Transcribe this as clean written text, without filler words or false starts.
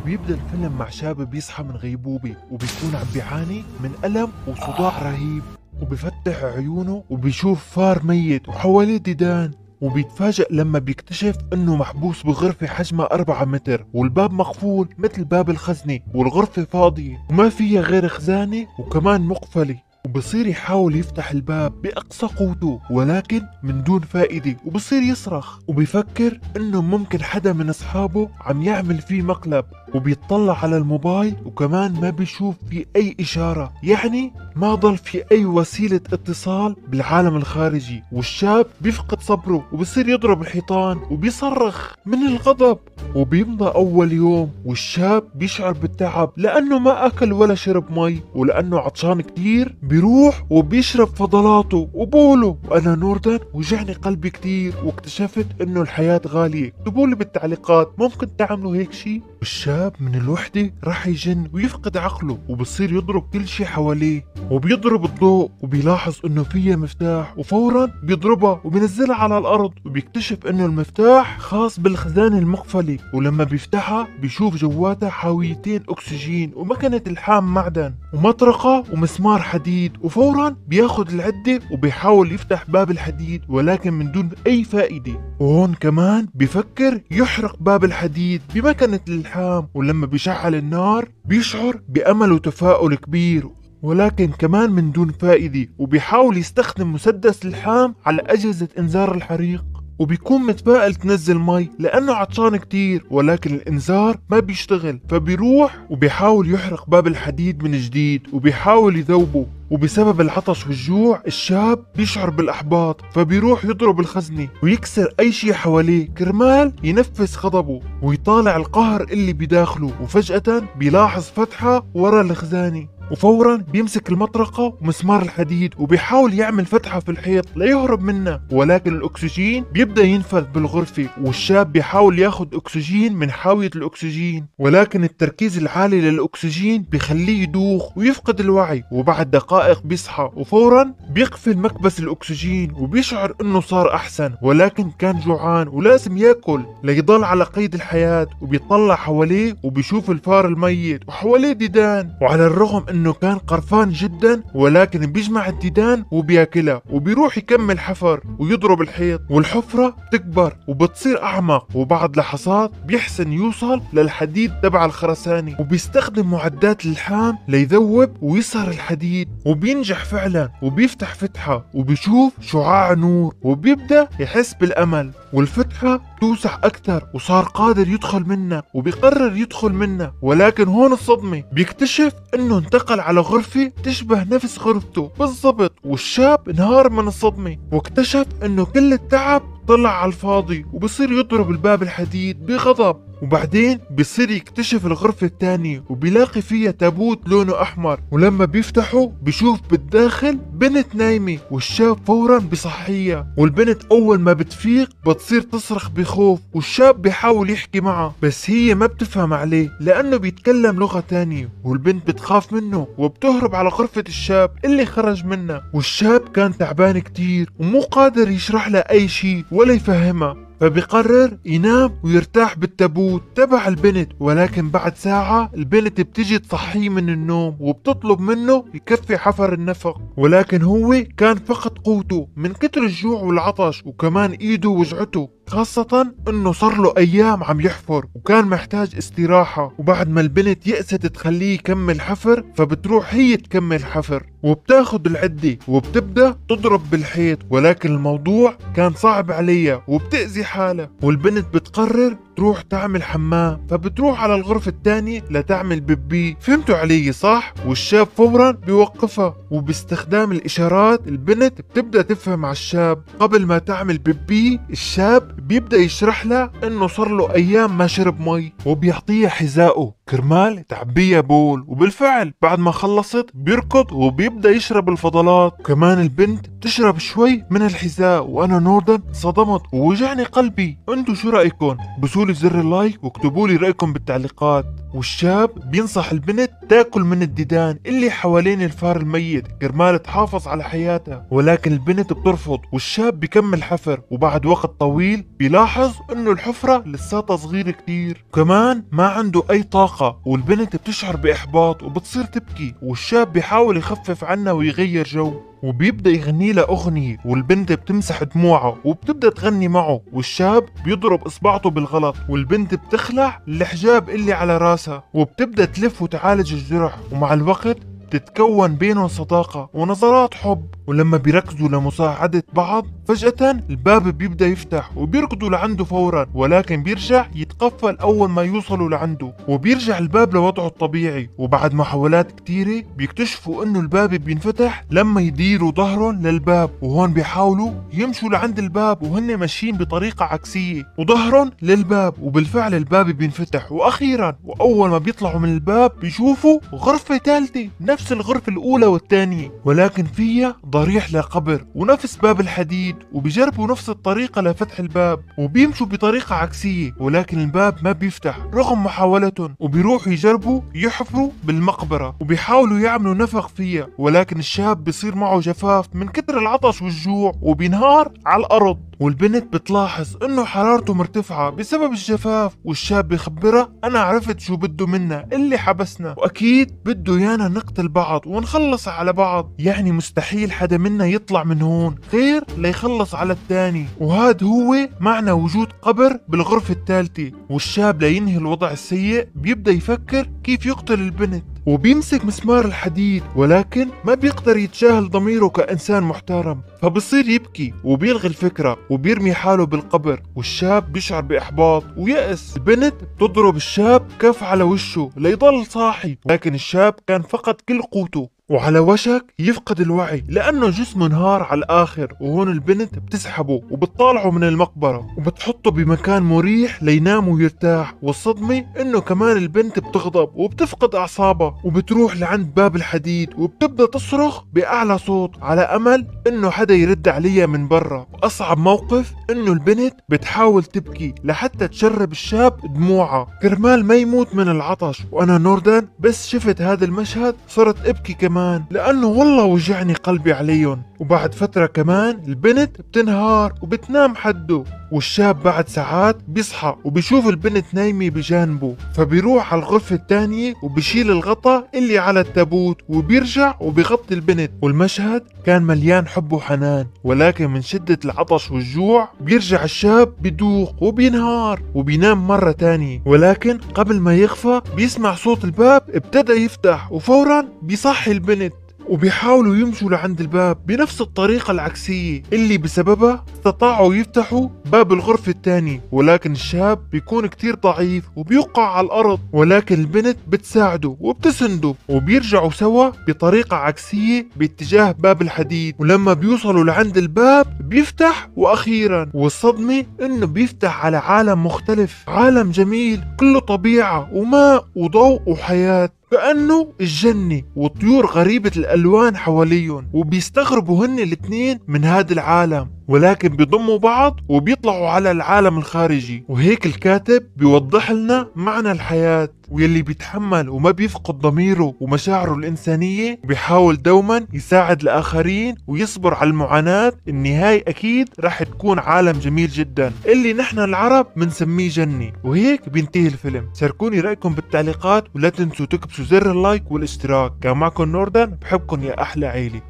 وبيبدأ الفيلم مع شاب بيصحى من غيبوبة وبيكون عم بيعاني من ألم وصداع رهيب، وبفتح عيونه وبيشوف فار ميت وحواليه ديدان، وبيتفاجأ لما بيكتشف انه محبوس بغرفة حجمها 4 متر والباب مقفول مثل باب الخزنة، والغرفة فاضية وما فيها غير خزانة وكمان مقفلة. وبصير يحاول يفتح الباب بأقصى قوته ولكن من دون فائدة، وبصير يصرخ وبيفكر انه ممكن حدا من اصحابه عم يعمل فيه مقلب، وبيطلع على الموبايل وكمان ما بيشوف في اي اشارة، يعني ما ضل في اي وسيلة اتصال بالعالم الخارجي. والشاب بيفقد صبره وبصير يضرب الحيطان وبيصرخ من الغضب. وبيمضى اول يوم والشاب بيشعر بالتعب لانه ما اكل ولا شرب مي، ولانه عطشان كتير بيروح وبيشرب فضلاته وبوله. وانا نوردن وجعني قلبي كتير واكتشفت انه الحياة غالية. اكتبولي بالتعليقات ممكن تعملوا هيك شي. الشاب من الوحدة راح يجن ويفقد عقله وبصير يضرب كل شي حواليه، وبيضرب الضوء وبيلاحظ انه فيها مفتاح وفورا بيضربها وبينزلها على الارض، وبيكتشف انه المفتاح خاص بالخزانة المقفلة، ولما بيفتحها بيشوف جواتها حاويتين اكسجين ومكنة الحام معدن ومطرقة ومسمار حديد، وفورا بياخد العدة وبيحاول يفتح باب الحديد ولكن من دون اي فائدة. وهون كمان بيفكر يحرق باب الحديد بمكنة الحام، ولما بيشعل النار بيشعر بأمل وتفاؤل كبير ولكن كمان من دون فائدة، وبيحاول يستخدم مسدس الحام على أجهزة إنذار الحريق، وبيكون متفائل تنزل مي لأنه عطشان كتير ولكن الإنذار ما بيشتغل، فبيروح وبيحاول يحرق باب الحديد من جديد وبيحاول يذوبه. وبسبب العطش والجوع الشاب بيشعر بالإحباط، فبيروح يضرب الخزنة ويكسر أي شيء حواليه كرمال ينفس غضبه ويطالع القهر اللي بداخله. وفجأة بيلاحظ فتحة ورا الخزانة، وفورا بيمسك المطرقة ومسمار الحديد وبيحاول يعمل فتحة في الحيط ليهرب منها، ولكن الأكسجين بيبدأ ينفذ بالغرفة، والشاب بيحاول ياخد أكسجين من حاوية الأكسجين ولكن التركيز العالي للأكسجين بيخليه يدوخ ويفقد الوعي. وبعد دقائق بيصحى وفورا بيقفل مكبس الأكسجين وبيشعر إنه صار أحسن، ولكن كان جوعان ولازم ياكل ليضل على قيد الحياة. وبيطلع حواليه وبيشوف الفار الميت وحواليه ديدان، وعلى الرغم انه كان قرفان جدا ولكن بيجمع الديدان وبياكلها، وبيروح يكمل حفر ويضرب الحيط، والحفرة تكبر وبتصير اعمق، وبعد لحظات بيحسن يوصل للحديد تبع الخرسانة، وبيستخدم معدات الحام ليذوب ويصهر الحديد، وبينجح فعلا وبيفتح فتحة وبيشوف شعاع نور وبيبدأ يحس بالامل، والفتحة توسع اكثر وصار قادر يدخل منها، وبيقرر يدخل منها. ولكن هون الصدمة، بيكتشف انه انتقل على غرفة تشبه نفس غرفته بالضبط، والشاب انهار من الصدمة واكتشف انه كل التعب طلع على الفاضي، وبصير يضرب الباب الحديد بغضب. وبعدين بصير يكتشف الغرفة الثانية وبيلاقي فيها تابوت لونه أحمر، ولما بيفتحه بيشوف بالداخل بنت نايمة، والشاب فورا بصحيها، والبنت أول ما بتفيق بتصير تصرخ بخوف، والشاب بيحاول يحكي معها بس هي ما بتفهم عليه لأنه بيتكلم لغة تانية، والبنت بتخاف منه وبتهرب على غرفة الشاب اللي خرج منها. والشاب كان تعبان كتير ومو قادر يشرح لها أي شيء ولا يفهمها، فبيقرر ينام ويرتاح بالتابوت تبع البنت. ولكن بعد ساعة البنت بتجي تصحيه من النوم وبتطلب منه يكفي حفر النفق، ولكن هو كان فقد قوته من كتر الجوع والعطش، وكمان ايده وجعته، خاصة انه صار له ايام عم يحفر وكان محتاج استراحة. وبعد ما البنت يأست تخليه يكمل حفر فبتروح هي تكمل حفر وبتاخد العدة وبتبدأ تضرب بالحيط، ولكن الموضوع كان صعب عليها وبتأذي حالها، والبنت بتقرر تروح تعمل حمام، فبتروح على الغرفة الثانية لتعمل بيبي. فهمتوا علي صح؟ والشاب فورا بيوقفها، وباستخدام الإشارات البنت بتبدأ تفهم على الشاب. قبل ما تعمل بيبي الشاب بيبدأ يشرح لها انه صار له ايام ما شرب مي، وبيعطيها حذائه كرمال تعبيها بول، وبالفعل بعد ما خلصت بيركض وبيبدأ يشرب الفضلات، وكمان البنت بتشرب شوي من الحذاء. وانا نوردن صدمت ووجعني قلبي. انتو شو رأيكم؟ بسولي زر اللايك واكتبولي رأيكم بالتعليقات. والشاب بينصح البنت تاكل من الديدان اللي حوالين الفار الميت كرمال تحافظ على حياتها، ولكن البنت بترفض والشاب بكمل حفر. وبعد وقت طويل بيلاحظ انه الحفرة لساتها صغيرة كتير، كمان ما عنده اي طاقة، والبنت بتشعر باحباط وبتصير تبكي، والشاب بيحاول يخفف عنها ويغير جو، وبيبدأ يغني لها أغنية، والبنت بتمسح دموعها وبتبدأ تغني معه، والشاب بيضرب إصبعته بالغلط، والبنت بتخلع الحجاب اللي على راسها وبتبدأ تلف وتعالج الجرح. ومع الوقت تتكون بينهم صداقة ونظرات حب، ولما بيركزوا لمساعدة بعض فجأة الباب بيبدأ يفتح وبيركضوا لعنده فورا، ولكن بيرجع يتقفل أول ما يوصلوا لعنده، وبيرجع الباب لوضعه الطبيعي. وبعد محاولات كتيرة بيكتشفوا انه الباب بينفتح لما يديروا ظهرهم للباب، وهون بيحاولوا يمشوا لعند الباب وهن ماشيين بطريقة عكسية وظهرهم للباب، وبالفعل الباب بينفتح. واخيرا واول ما بيطلعوا من الباب بيشوفوا غرفة ثالثة نفس الغرفة الأولى والثانية، ولكن فيها ضريح لقبر ونفس باب الحديد، وبيجربوا نفس الطريقة لفتح الباب وبيمشوا بطريقة عكسية، ولكن الباب ما بيفتح رغم محاولتهم. وبيروحوا يجربوا يحفروا بالمقبرة وبيحاولوا يعملوا نفق فيها، ولكن الشاب بيصير معه جفاف من كتر العطش والجوع وبينهار على الأرض. والبنت بتلاحظ انه حرارته مرتفعة بسبب الجفاف، والشاب بيخبرها انا عرفت شو بده منا اللي حبسنا، واكيد بده يانا نقتل بعض ونخلص على بعض، يعني مستحيل حدا منا يطلع من هون غير ليخلص على الثاني، وهذا هو معنى وجود قبر بالغرفة الثالثة. والشاب لينهي الوضع السيء بيبدأ يفكر كيف يقتل البنت، وبيمسك مسمار الحديد، ولكن ما بيقدر يتجاهل ضميره كإنسان محترم، فبصير يبكي وبيلغي الفكرة وبيرمي حاله بالقبر. والشاب بيشعر بإحباط ويأس. البنت بتضرب الشاب كف على وشه ليضل صاحي، لكن الشاب كان فقد كل قوته وعلى وشك يفقد الوعي لأنه جسمه انهار على الآخر. وهون البنت بتسحبه وبتطالعه من المقبرة وبتحطه بمكان مريح لينام ويرتاح. والصدمة إنه كمان البنت بتغضب وبتفقد أعصابها وبتروح لعند باب الحديد وبتبدأ تصرخ بأعلى صوت على أمل إنه حدا يرد عليها من برا. وأصعب موقف إنه البنت بتحاول تبكي لحتى تشرب الشاب دموعها كرمال ما يموت من العطش. وأنا نوردان بس شفت هذا المشهد صرت أبكي كمان لأنه والله وجعني قلبي عليهم. وبعد فترة كمان البنت بتنهار وبتنام حده، والشاب بعد ساعات بيصحى وبيشوف البنت نايمة بجانبه، فبيروح على الغرفة الثانية وبيشيل الغطاء اللي على التابوت وبيرجع وبيغطي البنت. والمشهد كان مليان حب وحنان، ولكن من شدة العطش والجوع بيرجع الشاب بدوخ وبينهار وبينام مرة تانية. ولكن قبل ما يغفى بيسمع صوت الباب ابتدى يفتح، وفورا بيصحي البنت وبيحاولوا يمشوا لعند الباب بنفس الطريقة العكسية اللي بسببها استطاعوا يفتحوا باب الغرفة الثانية. ولكن الشاب بيكون كتير ضعيف وبيوقع على الأرض، ولكن البنت بتساعده وبتسنده وبيرجعوا سوا بطريقة عكسية باتجاه باب الحديد. ولما بيوصلوا لعند الباب بيفتح، وأخيرا والصدمة إنه بيفتح على عالم مختلف، عالم جميل كله طبيعة وماء وضوء وحياة كأنه الجنة، وطيور غريبة الألوان حواليهم. وبيستغربوا هن الاثنين من هذا العالم، ولكن بيضموا بعض وبيطلعوا على العالم الخارجي. وهيك الكاتب بيوضح لنا معنى الحياة، واللي بيتحمل وما بيفقد ضميره ومشاعره الإنسانية بيحاول دوما يساعد الآخرين ويصبر على المعاناة. النهاية أكيد راح تكون عالم جميل جدا اللي نحن العرب بنسميه جنة. وهيك بينتهي الفيلم. شاركوني رأيكم بالتعليقات، ولا تنسوا تكبسوا زر اللايك والاشتراك. كان معكم نوردان، بحبكم يا أحلى عيلة.